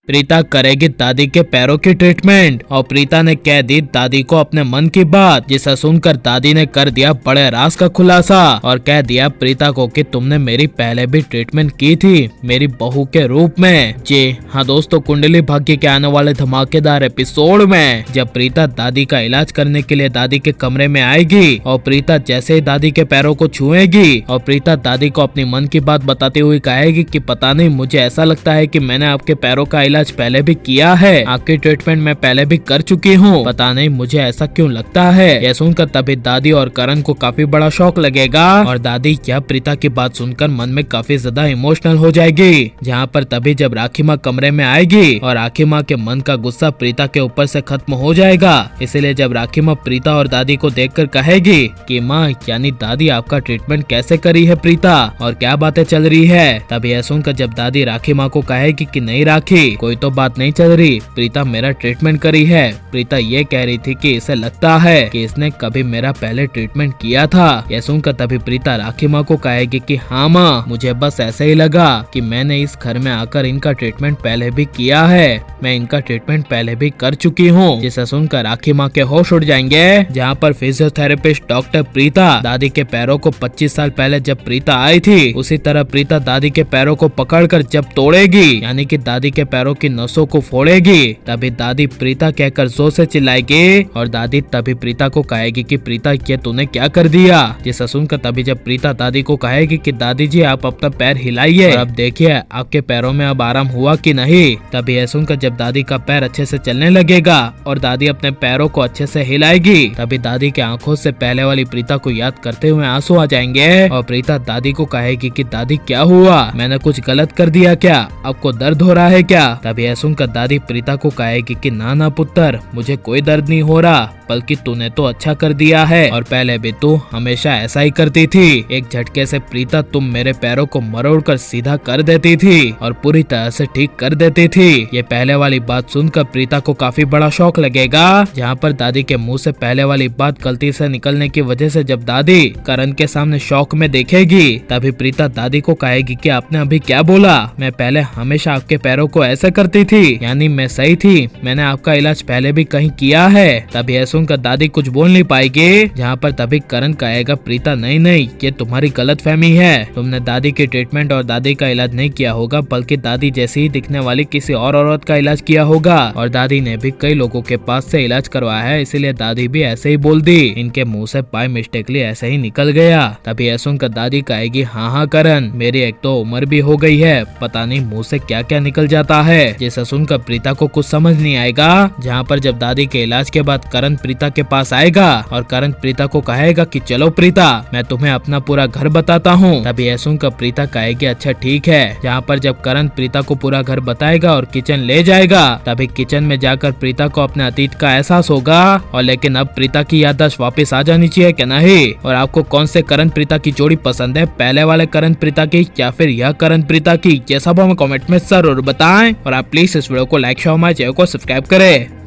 प्रीता करेगी दादी के पैरों की ट्रीटमेंट। और प्रीता ने कह दी दादी को अपने मन की बात, जिसे सुनकर दादी ने कर दिया बड़े राज का खुलासा और कह दिया प्रीता को कि तुमने मेरी पहले भी ट्रीटमेंट की थी मेरी बहू के रूप में। जी हाँ दोस्तों, कुंडली भाग्य के आने वाले धमाकेदार एपिसोड में जब प्रीता दादी का इलाज करने के लिए दादी के कमरे में आएगी और प्रीता जैसे ही दादी के पैरों को छुएगी और प्रीता दादी को अपनी मन की बात बताते हुए कहेगी कि पता नहीं, मुझे ऐसा लगता है कि मैंने आपके पैरों का इलाज पहले भी किया है, आपकी ट्रीटमेंट मैं पहले भी कर चुकी हूँ, पता नहीं मुझे ऐसा क्यों लगता है। यह सुनकर तभी दादी और करण को काफी बड़ा शौक लगेगा और दादी यह प्रीता की बात सुनकर मन में काफी ज्यादा इमोशनल हो जाएगी। जहाँ पर तभी जब राखी माँ कमरे में आएगी और राखी माँ के मन का गुस्सा प्रीता के ऊपर से खत्म हो जाएगा। इसलिए जब राखी माँ प्रीता और दादी को देखकर कहेगी कि माँ यानी दादी आपका ट्रीटमेंट कैसे करी है प्रीता और क्या बातें चल रही है, तभी यह सुनकर जब दादी राखी माँ को कहेगी कि नहीं राखी, कोई तो बात नहीं चल रही, प्रीता मेरा ट्रीटमेंट करी है। प्रीता ये कह रही थी कि इसे लगता है कि इसने कभी मेरा पहले ट्रीटमेंट किया था। यह सुनकर तभी प्रीता राखी माँ को कहेगी कि हाँ माँ, मुझे बस ऐसे ही लगा कि मैंने इस घर में आकर इनका ट्रीटमेंट पहले भी किया है, मैं इनका ट्रीटमेंट पहले भी कर चुकी हूँ। जिसे सुनकर राखी माँ के होश उड़ जाएंगे। जहाँ पर फिजियोथेरेपिस्ट डॉक्टर प्रीता दादी के पैरों को 25 साल पहले जब प्रीता आई थी उसी तरह प्रीता दादी के पैरों को पकड़कर जब तोड़ेगी, यानी कि दादी के पैरों की नसों को फोड़ेगी, तभी दादी प्रीता कहकर जोर से चिल्लाएगी और दादी तभी प्रीता को कहेगी कि प्रीता ये तूने क्या कर दिया। जिसे सुनकर तभी जब प्रीता दादी को कहेगी कि दादी जी आप अपना पैर हिलाइए और अब देखिए आपके पैरों में अब आराम हुआ कि नहीं। तभी यह सुनकर जब दादी का पैर अच्छे से चलने लगेगा और दादी अपने पैरों को अच्छे से हिलाएगी, तभी दादी के आंखों से पहले वाली प्रीता को याद करते हुए आंसू आ जाएंगे और प्रीता दादी को कहेगी कि दादी क्या हुआ, मैंने कुछ गलत कर दिया क्या, आपको दर्द हो रहा है क्या। तभी यह सुनकर दादी प्रीता को कहेगी कि ना ना पुत्र, मुझे कोई दर्द नहीं हो रहा, बल्कि तूने तो अच्छा कर दिया है और पहले भी तू हमेशा ऐसा ही करती थी। एक झटके से प्रीता तुम मेरे पैरों को मरोड़कर सीधा कर देती थी और पूरी तरह से ठीक कर देती थी। ये पहले वाली बात सुनकर प्रीता को काफी बड़ा शौक लगेगा। जहाँ पर दादी के मुंह से पहले वाली बात गलती से निकलने की वजह से जब दादी करण के सामने शौक में देखेगी, तभी प्रीता दादी को कहेगी कि आपने अभी क्या बोला, मैं पहले हमेशा आपके पैरों को ऐसे करती थी, यानी मैं सही थी, मैंने आपका इलाज पहले भी कहीं किया है। तभी यह सुनकर दादी कुछ बोल नहीं पाएगी। जहाँ पर तभी करण कहेगा प्रीता नहीं नहीं, ये तुम्हारी गलतफहमी है, तुमने दादी की ट्रीटमेंट और दादी का इलाज नहीं किया होगा, बल्कि दादी जैसी ही दिखने वाली किसी और औरत का इलाज किया होगा और दादी ने भी कई लोगों के पास से इलाज करवाया है, इसीलिए दादी भी ऐसे ही बोल दी, इनके मुंह से बाय मिस्टेकली ऐसे ही निकल गया। तभी यह सुनकर दादी कहेगी हाँ हाँ करण, मेरी एक तो उम्र भी हो गई है, पता नहीं मुंह से क्या क्या निकल जाता है। जिसे सुनकर प्रीता को कुछ समझ नहीं आएगा। जहाँ पर जब दादी के इलाज के बाद करण प्रीता के पास आएगा और करण प्रीता को कहेगा कि चलो प्रीता मैं तुम्हें अपना पूरा घर बताता हूँ। तभी यह सुनकर प्रीता कहेगी अच्छा ठीक है। जहाँ पर जब करण प्रीता को पूरा घर बताएगा और किचन ले जाएगा, तभी किचन में जाकर प्रीता को अपने अतीत का एहसास होगा और लेकिन अब प्रीता की याददाश्त वापस आ जानी चाहिए क्या नहीं। और आपको कौन से करण प्रीता की जोड़ी पसंद है, पहले वाले करण प्रीता की या फिर यह करण प्रीता की, ये सब हमें कमेंट में जरूर बताएं और आप प्लीज इस वीडियो को लाइक शेयर हमारे चैनल को सब्सक्राइब करें।